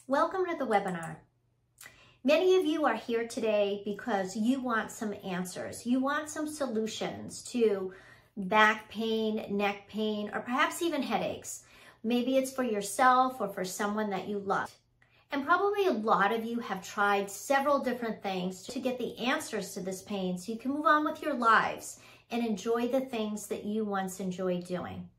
Welcome to the webinar. Many of you are here today because you want some answers. You want some solutions to back pain, neck pain, or perhaps even headaches. Maybe it's for yourself or for someone that you love. And probably a lot of you have tried several different things to get the answers to this pain so you can move on with your lives and enjoy the things that you once enjoyed doing.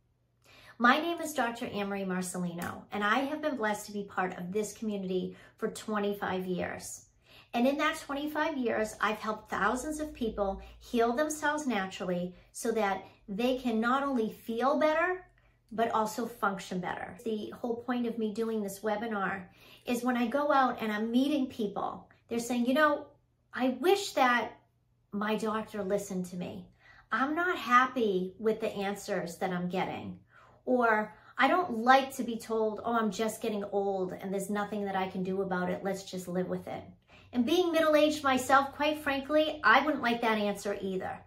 My name is Dr. Marie Marcellino, and I have been blessed to be part of this community for 25 years. And in that 25 years, I've helped thousands of people heal themselves naturally so that they can not only feel better, but also function better. The whole point of me doing this webinar is when I go out and I'm meeting people, they're saying, you know, I wish that my doctor listened to me. I'm not happy with the answers that I'm getting. Or I don't like to be told, oh, I'm just getting old and there's nothing that I can do about it. Let's just live with it. And being middle-aged myself, quite frankly, I wouldn't like that answer either.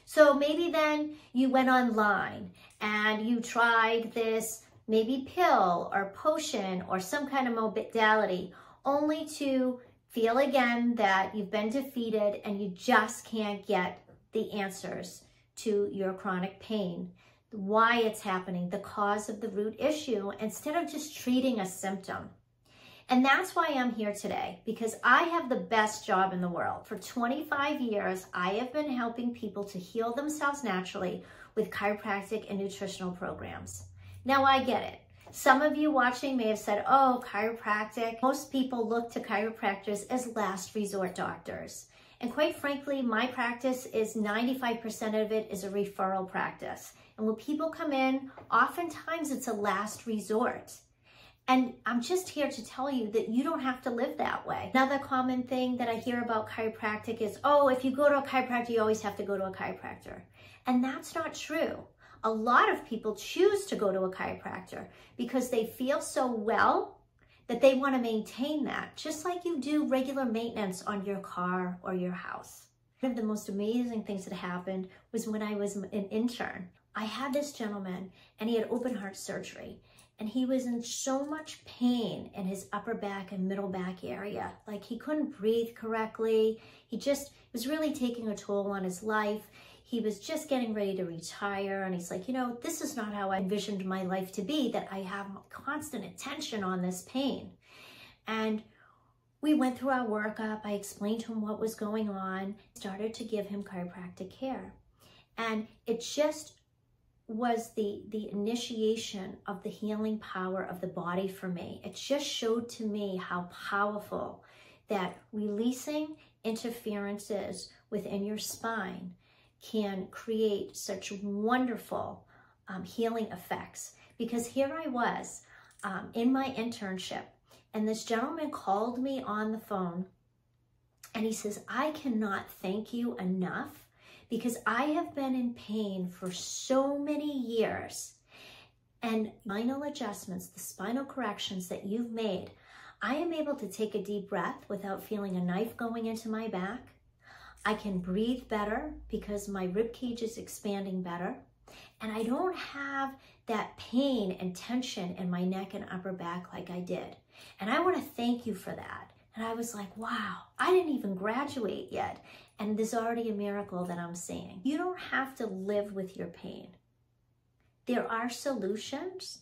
So maybe then you went online and you tried this maybe pill or potion or some kind of modality only to feel again that you've been defeated and you just can't get the answers to your chronic pain. Why it's happening, the cause of the root issue, instead of just treating a symptom. And that's why I'm here today, because I have the best job in the world. For 25 years, I have been helping people to heal themselves naturally with chiropractic and nutritional programs. Now I get it. Some of you watching may have said, oh, chiropractic. Most people look to chiropractors as last resort doctors. And quite frankly, my practice is 95% of it is a referral practice. And when people come in, oftentimes it's a last resort. And I'm just here to tell you that you don't have to live that way. Another common thing that I hear about chiropractic is, oh, if you go to a chiropractor, you always have to go to a chiropractor. And that's not true. A lot of people choose to go to a chiropractor because they feel so well that they want to maintain that, just like you do regular maintenance on your car or your house. One of the most amazing things that happened was when I was an intern. I had this gentleman and he had open heart surgery and he was in so much pain in his upper back and middle back area. Like he couldn't breathe correctly. It was really taking a toll on his life. He was just getting ready to retire. And he's like, you know, this is not how I envisioned my life to be, that I have constant attention on this pain. And we went through our workup. I explained to him what was going on, started to give him chiropractic care. And it just was the initiation of the healing power of the body for me. It just showed to me how powerful that releasing interferences within your spine can create such wonderful healing effects. Because here I was in my internship, and this gentleman called me on the phone, and he says, I cannot thank you enough because I have been in pain for so many years. And spinal adjustments, the spinal corrections that you've made, I am able to take a deep breath without feeling a knife going into my back. I can breathe better because my rib cage is expanding better. And I don't have that pain and tension in my neck and upper back like I did. And I want to thank you for that. And I was like, wow, I didn't even graduate yet. And there's already a miracle that I'm seeing. You don't have to live with your pain. There are solutions.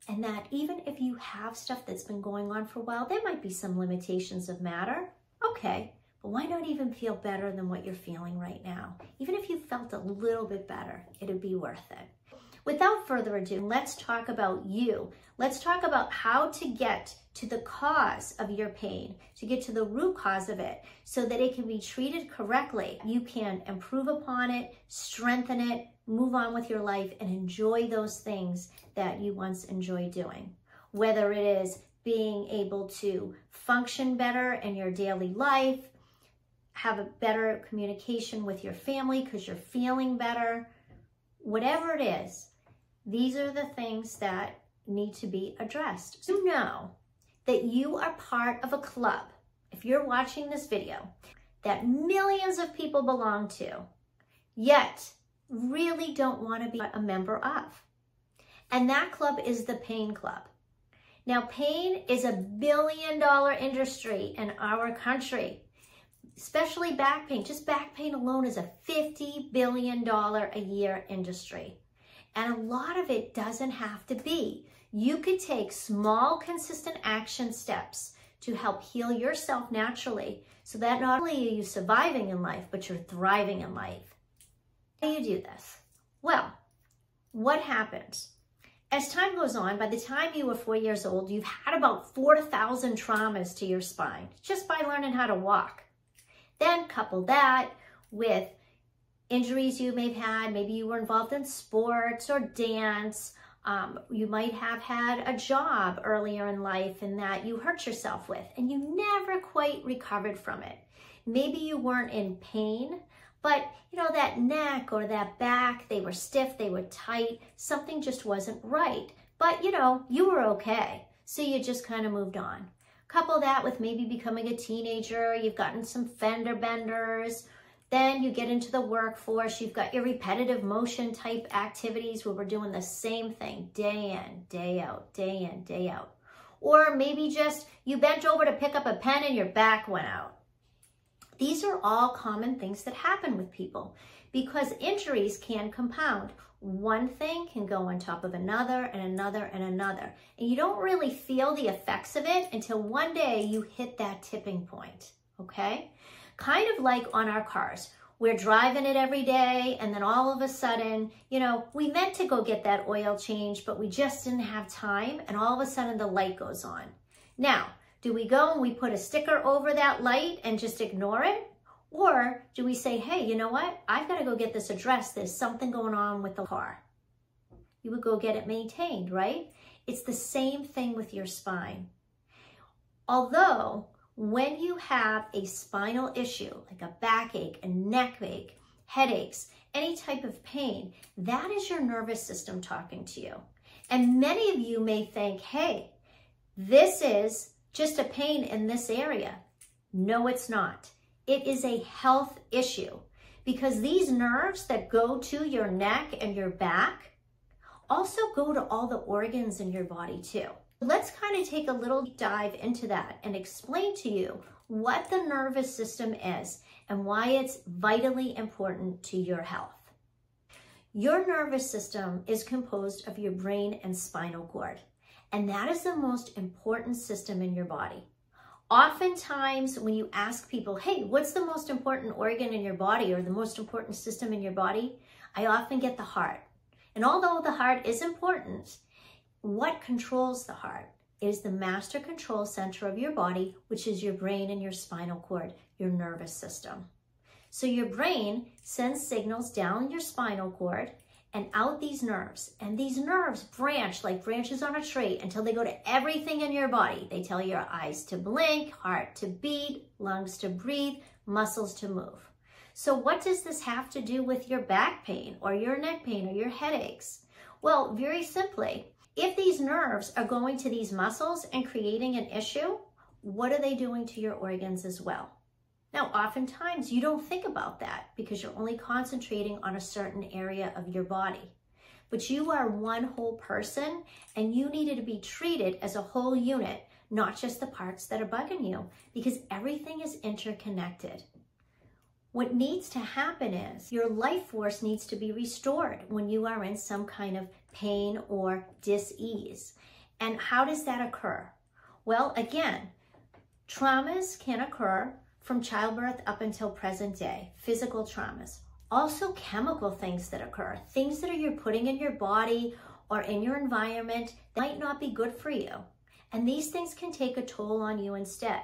And that even if you have stuff that's been going on for a while, there might be some limitations of matter. Okay. But why not even feel better than what you're feeling right now? Even if you felt a little bit better, it'd be worth it. Without further ado, let's talk about you. Let's talk about how to get to the cause of your pain, to get to the root cause of it, so that it can be treated correctly. You can improve upon it, strengthen it, move on with your life, and enjoy those things that you once enjoyed doing. Whether it is being able to function better in your daily life, have a better communication with your family because you're feeling better, whatever it is, these are the things that need to be addressed. So know that you are part of a club, if you're watching this video, that millions of people belong to, yet really don't want to be a member of. And that club is the Pain Club. Now, pain is a billion-dollar industry in our country, especially back pain. Just back pain alone is a $50 billion a year industry. And a lot of it doesn't have to be. You could take small, consistent action steps to help heal yourself naturally so that not only are you surviving in life, but you're thriving in life. How do you do this? Well, what happens? As time goes on, by the time you were 4 years old, you've had about 4,000 traumas to your spine just by learning how to walk. Then couple that with injuries you may have had. Maybe you were involved in sports or dance. You might have had a job earlier in life and that you hurt yourself with and you never quite recovered from it. Maybe you weren't in pain, but you know, that neck or that back, they were stiff, they were tight, something just wasn't right. But you know, you were okay. So you just kind of moved on. Couple that with maybe becoming a teenager, you've gotten some fender benders. Then you get into the workforce, you've got your repetitive motion type activities where we're doing the same thing day in, day out, day in, day out. Or maybe just you bent over to pick up a pen and your back went out. These are all common things that happen with people because injuries can compound. One thing can go on top of another and another and another. And you don't really feel the effects of it until one day you hit that tipping point, okay? Kind of like on our cars. We're driving it every day and then all of a sudden, you know, we meant to go get that oil change, but we just didn't have time and all of a sudden the light goes on. Now, do we go and we put a sticker over that light and just ignore it? Or do we say, hey, you know what? I've got to go get this addressed. There's something going on with the car. You would go get it maintained, right? It's the same thing with your spine. Although, when you have a spinal issue, like a backache, a neck ache, headaches, any type of pain, that is your nervous system talking to you. And many of you may think, hey, this is just a pain in this area. No, it's not. It is a health issue because these nerves that go to your neck and your back also go to all the organs in your body too. Let's kind of take a little dive into that and explain to you what the nervous system is and why it's vitally important to your health. Your nervous system is composed of your brain and spinal cord, and that is the most important system in your body. Oftentimes, when you ask people, hey, what's the most important organ in your body or the most important system in your body? I often get the heart. And although the heart is important, what controls the heart is the master control center of your body, which is your brain and your spinal cord, your nervous system. So your brain sends signals down your spinal cord and out these nerves. And these nerves branch like branches on a tree until they go to everything in your body. They tell your eyes to blink, heart to beat, lungs to breathe, muscles to move. So what does this have to do with your back pain or your neck pain or your headaches? Well, very simply, if these nerves are going to these muscles and creating an issue, what are they doing to your organs as well? Now, oftentimes you don't think about that because you're only concentrating on a certain area of your body. But you are one whole person and you needed to be treated as a whole unit, not just the parts that are bugging you, because everything is interconnected. What needs to happen is your life force needs to be restored when you are in some kind of pain or dis-ease. And how does that occur? Well, again, traumas can occur from childbirth up until present day, physical traumas. Also chemical things that occur, things that you're putting in your body or in your environment that might not be good for you. And these things can take a toll on you instead.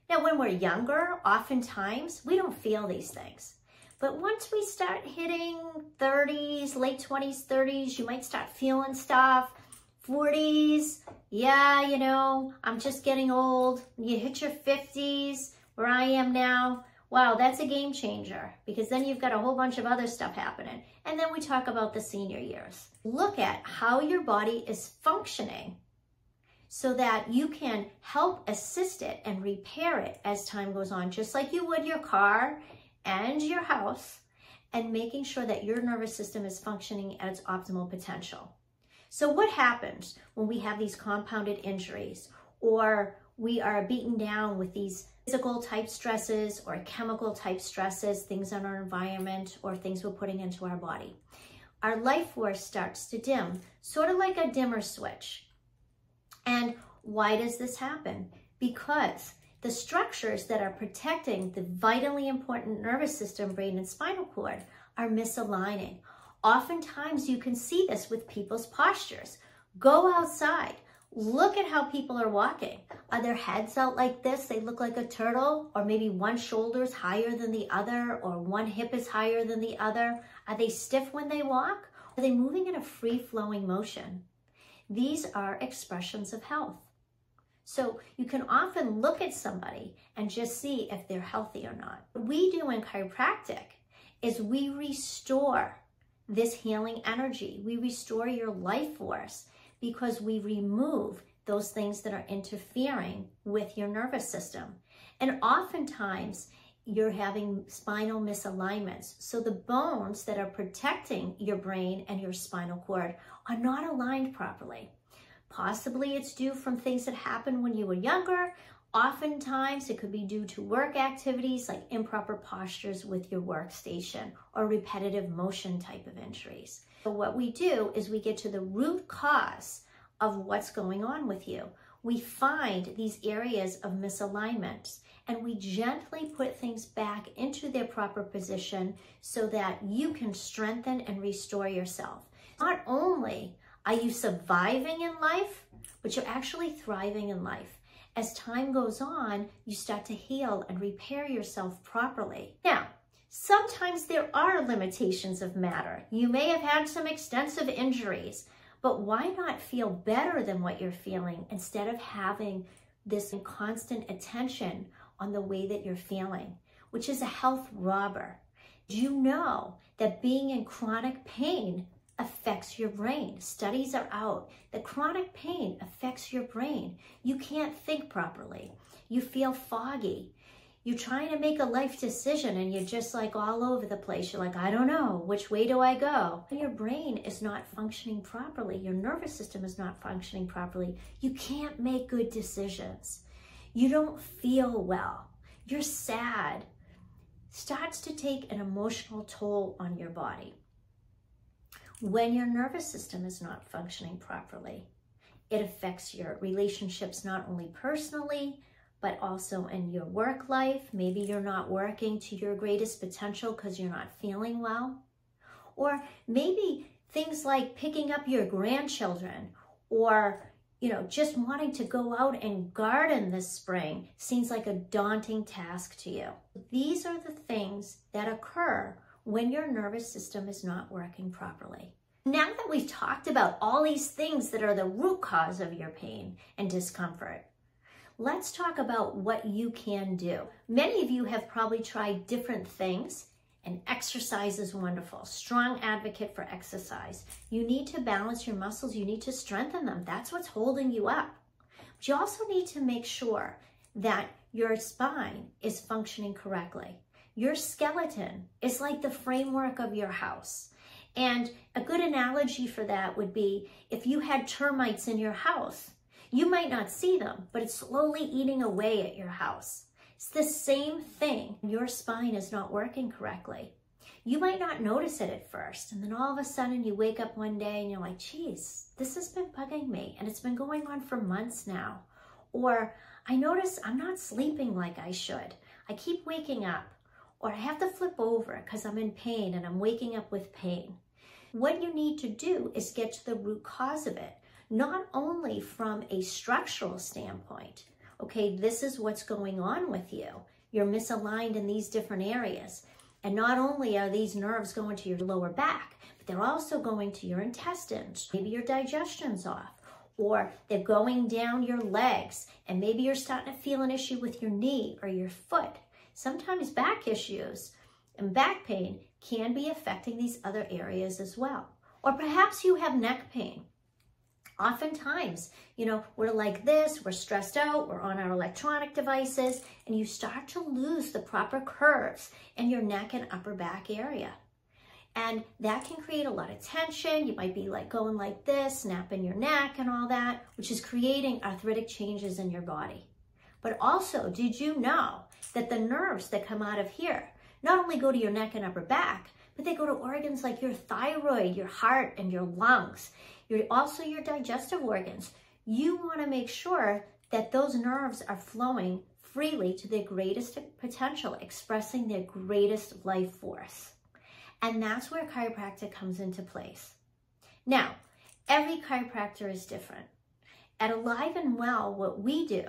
Now, when we're younger, oftentimes we don't feel these things. But once we start hitting 30s, late 20s, 30s, you might start feeling stuff. 40s, yeah, you know, I'm just getting old. You hit your 50s, where I am now. Wow, that's a game changer because then you've got a whole bunch of other stuff happening. And then we talk about the senior years. Look at how your body is functioning so that you can help assist it and repair it as time goes on, just like you would your car and your house, and making sure that your nervous system is functioning at its optimal potential. So what happens when we have these compounded injuries, or we are beaten down with these physical type stresses or chemical type stresses, things in our environment or things we're putting into our body? Our life force starts to dim, sort of like a dimmer switch. And why does this happen? Because the structures that are protecting the vitally important nervous system, brain, and spinal cord are misaligning. Oftentimes you can see this with people's postures. Go outside. Look at how people are walking. Are their heads out like this? They look like a turtle, or maybe one shoulder is higher than the other, or one hip is higher than the other. Are they stiff when they walk? Are they moving in a free-flowing motion? These are expressions of health. So you can often look at somebody and just see if they're healthy or not. What we do in chiropractic is we restore this healing energy. We restore your life force because we remove those things that are interfering with your nervous system. And oftentimes you're having spinal misalignments. So the bones that are protecting your brain and your spinal cord are not aligned properly. Possibly it's due from things that happened when you were younger. Oftentimes it could be due to work activities like improper postures with your workstation or repetitive motion type of injuries. So what we do is we get to the root cause of what's going on with you. We find these areas of misalignment and we gently put things back into their proper position so that you can strengthen and restore yourself. Not only are you surviving in life, but you're actually thriving in life. As time goes on, you start to heal and repair yourself properly. Now, sometimes there are limitations of matter. You may have had some extensive injuries, but why not feel better than what you're feeling instead of having this constant attention on the way that you're feeling, which is a health robber? Do you know that being in chronic pain affects your brain? Studies are out that chronic pain affects your brain. You can't think properly. You feel foggy. You're trying to make a life decision and you're just like all over the place. You're like, I don't know, which way do I go? And your brain is not functioning properly. Your nervous system is not functioning properly. You can't make good decisions. You don't feel well. You're sad. Starts to take an emotional toll on your body. When your nervous system is not functioning properly, it affects your relationships not only personally, but also in your work life. Maybe you're not working to your greatest potential because you're not feeling well. Or maybe things like picking up your grandchildren or, just wanting to go out and garden this spring seems like a daunting task to you. These are the things that occur when your nervous system is not working properly. Now that we've talked about all these things that are the root cause of your pain and discomfort, let's talk about what you can do. Many of you have probably tried different things, and exercise is wonderful. Strong advocate for exercise. You need to balance your muscles. You need to strengthen them. That's what's holding you up. But you also need to make sure that your spine is functioning correctly. Your skeleton is like the framework of your house. And a good analogy for that would be if you had termites in your house, you might not see them, but it's slowly eating away at your house. It's the same thing. Your spine is not working correctly. You might not notice it at first, and then all of a sudden you wake up one day and you're like, geez, this has been bugging me, and it's been going on for months now. Or I notice I'm not sleeping like I should. I keep waking up. Or I have to flip over because I'm in pain and I'm waking up with pain. What you need to do is get to the root cause of it, not only from a structural standpoint. Okay, this is what's going on with you. You're misaligned in these different areas. And not only are these nerves going to your lower back, but they're also going to your intestines. Maybe your digestion's off, or they're going down your legs, and maybe you're starting to feel an issue with your knee or your foot. Sometimes back issues and back pain can be affecting these other areas as well. Or perhaps you have neck pain. Oftentimes, we're like this, we're stressed out, we're on our electronic devices, and you start to lose the proper curves in your neck and upper back area. And that can create a lot of tension. You might be like going like this, snapping your neck and all that, which is creating arthritic changes in your body. But also, did you know that the nerves that come out of here not only go to your neck and upper back, but they go to organs like your thyroid, your heart, and your lungs. Also your digestive organs. You want to make sure that those nerves are flowing freely to their greatest potential, expressing their greatest life force. And that's where chiropractic comes into place. Now, every chiropractor is different. At Alive and Well, what we do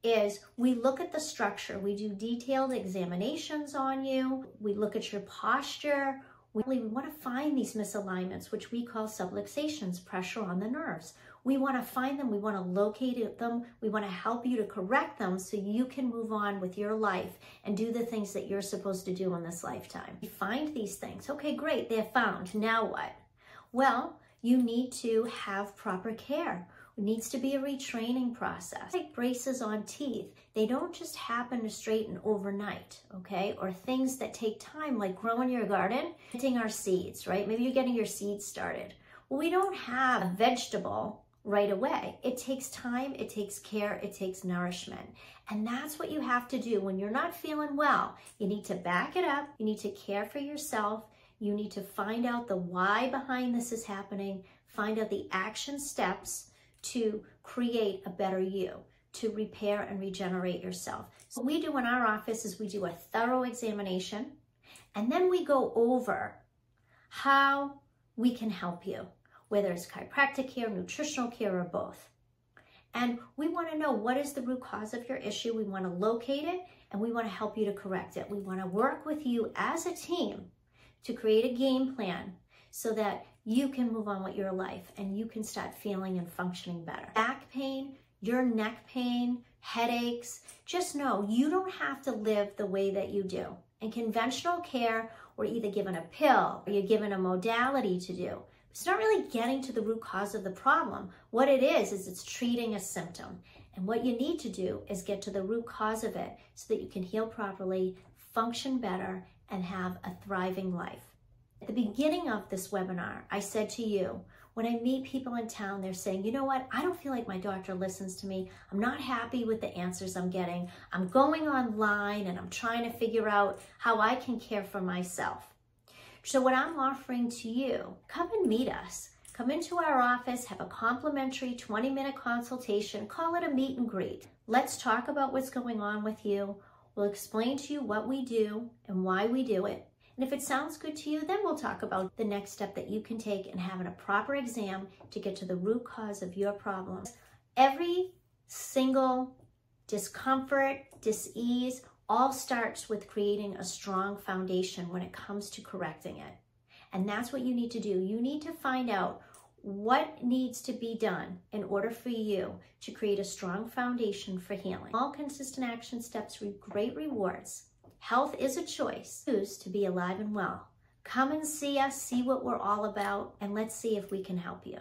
is we look at the structure. We do detailed examinations on you. We look at your posture. We want to find these misalignments, which we call subluxations, pressure on the nerves. We want to find them. We want to locate them. We want to help you to correct them so you can move on with your life and do the things that you're supposed to do in this lifetime. You find these things. Okay, great. They're found. Now what? Well, you need to have proper care. It needs to be a retraining process. Like braces on teeth, they don't just happen to straighten overnight, okay? Or things that take time, like growing your garden, planting our seeds, right? Maybe you're getting your seeds started. Well, we don't have a vegetable right away. It takes time, it takes care, it takes nourishment. And that's what you have to do when you're not feeling well. You need to back it up. You need to care for yourself. You need to find out the why behind this is happening, find out the action steps to create a better you, to repair and regenerate yourself. So what we do in our office is we do a thorough examination, and then we go over how we can help you, whether it's chiropractic care, nutritional care, or both. And we want to know what is the root cause of your issue. We want to locate it, and we want to help you to correct it. We want to work with you as a team to create a game plan so that you can move on with your life and you can start feeling and functioning better. Back pain, your neck pain, headaches, just know you don't have to live the way that you do. In conventional care, we're either given a pill or you're given a modality to do. It's not really getting to the root cause of the problem. What it is it's treating a symptom. And what you need to do is get to the root cause of it so that you can heal properly, function better, and have a thriving life. At the beginning of this webinar, I said to you, when I meet people in town, they're saying, you know what, I don't feel like my doctor listens to me. I'm not happy with the answers I'm getting. I'm going online and I'm trying to figure out how I can care for myself. So what I'm offering to you, come and meet us. Come into our office, have a complimentary 20-minute consultation, call it a meet and greet. Let's talk about what's going on with you. We'll explain to you what we do and why we do it. And if it sounds good to you, then we'll talk about the next step that you can take in having a proper exam to get to the root cause of your problems. Every single discomfort, dis-ease, all starts with creating a strong foundation when it comes to correcting it. And that's what you need to do. You need to find out what needs to be done in order for you to create a strong foundation for healing. All consistent action steps reap great rewards. Health is a choice. Choose to be alive and well. Come and see us, see what we're all about, and let's see if we can help you.